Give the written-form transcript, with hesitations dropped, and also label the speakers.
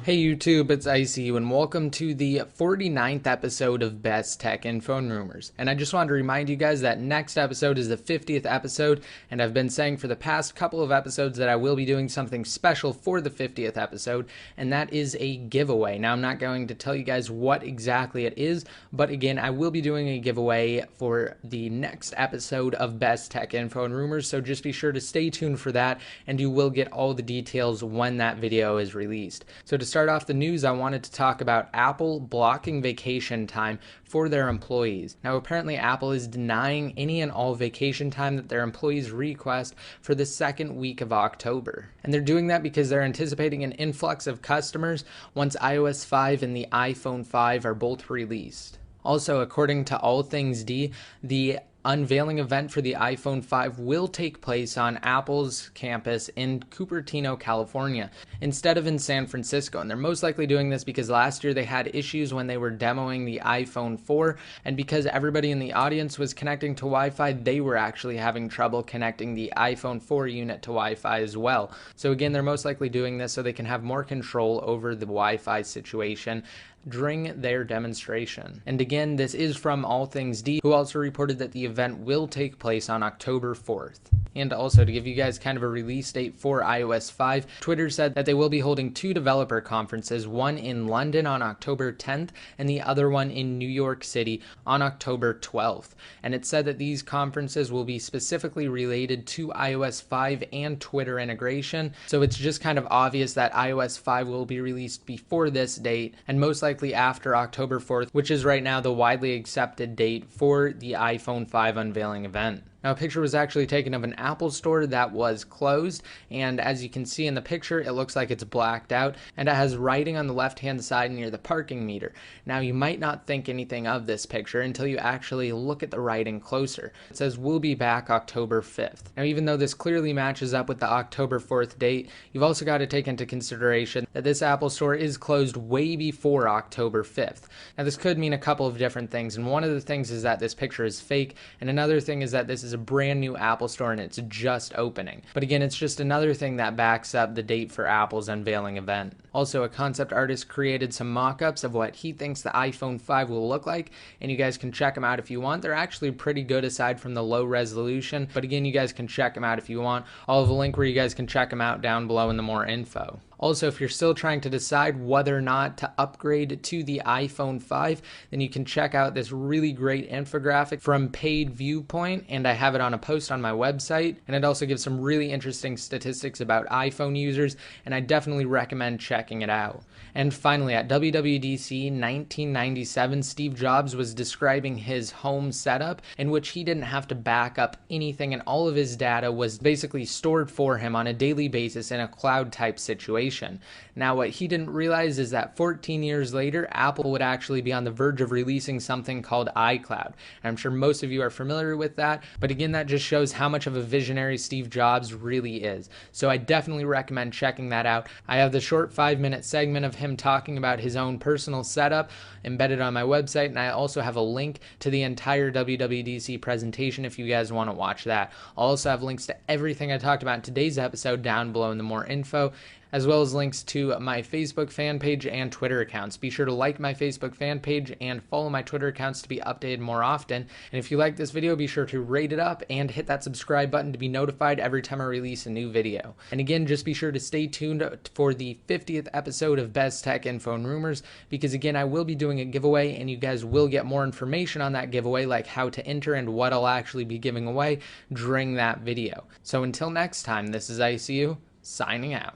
Speaker 1: Hey YouTube, it's ICU and welcome to the 49th episode of Best Tech Info and Rumors. And I just wanted to remind you guys that next episode is the 50th episode, and I've been saying for the past couple of episodes that I will be doing something special for the 50th episode, and that is a giveaway. Now I'm not going to tell you guys what exactly it is, but again, I will be doing a giveaway for the next episode of Best Tech Info and Rumors, so just be sure to stay tuned for that, and you will get all the details when that video is released. So to start off the news, I wanted to talk about Apple blocking vacation time for their employees. Now apparently Apple is denying any and all vacation time that their employees request for the second week of October. And they're doing that because they're anticipating an influx of customers once iOS 5 and the iPhone 5 are both released. Also, according to All Things D, the unveiling event for the iPhone 5 will take place on Apple's campus in Cupertino, California, instead of in San Francisco. And they're most likely doing this because last year they had issues when they were demoing the iPhone 4, and because everybody in the audience was connecting to Wi-Fi, they were actually having trouble connecting the iPhone 4 unit to Wi-Fi as well. So again, they're most likely doing this so they can have more control over the Wi-Fi situation during their demonstration. And again, this is from All Things D, who also reported that the event will take place on October 4th. And also, to give you guys kind of a release date for iOS 5, Twitter said that they will be holding two developer conferences, one in London on October 10th and the other one in New York City on October 12th. And it said that these conferences will be specifically related to iOS 5 and Twitter integration. So it's just kind of obvious that iOS 5 will be released before this date and most likely after October 4th, which is right now the widely accepted date for the iPhone 5 unveiling event. Now, a picture was actually taken of an Apple store that was closed, and as you can see in the picture, it looks like it's blacked out, and it has writing on the left-hand side near the parking meter. Now, you might not think anything of this picture until you actually look at the writing closer. It says, "We'll be back October 5th. Now, even though this clearly matches up with the October 4th date, you've also got to take into consideration that this Apple store is closed way before October 5th. Now, this could mean a couple of different things, and one of the things is that this picture is fake, and another thing is that this is a brand new Apple store and it's just opening. But again, it's just another thing that backs up the date for Apple's unveiling event. Also, a concept artist created some mock-ups of what he thinks the iPhone 5 will look like, and you guys can check them out if you want. They're actually pretty good aside from the low resolution, but again, you guys can check them out if you want. I'll have a link where you guys can check them out down below in the more info. Also, if you're still trying to decide whether or not to upgrade to the iPhone 5, then you can check out this really great infographic from Paid Viewpoint, and I have it on a post on my website, and it also gives some really interesting statistics about iPhone users, and I definitely recommend checking it out. And finally, at WWDC 1997, Steve Jobs was describing his home setup in which he didn't have to back up anything, and all of his data was basically stored for him on a daily basis in a cloud type situation. Now, what he didn't realize is that 14 years later, Apple would actually be on the verge of releasing something called iCloud. And I'm sure most of you are familiar with that, but again, that just shows how much of a visionary Steve Jobs really is. So I definitely recommend checking that out. I have the short 5-minute segment of him talking about his own personal setup embedded on my website, and I also have a link to the entire WWDC presentation if you guys want to watch that. I'll also have links to everything I talked about in today's episode down below in the more info, as well as links to my Facebook fan page and Twitter accounts. Be sure to like my Facebook fan page and follow my Twitter accounts to be updated more often. And if you like this video, be sure to rate it up and hit that subscribe button to be notified every time I release a new video. And again, just be sure to stay tuned for the 50th episode of Best Tech Info and Rumors, because again, I will be doing a giveaway and you guys will get more information on that giveaway, like how to enter and what I'll actually be giving away during that video. So until next time, this is ICU signing out.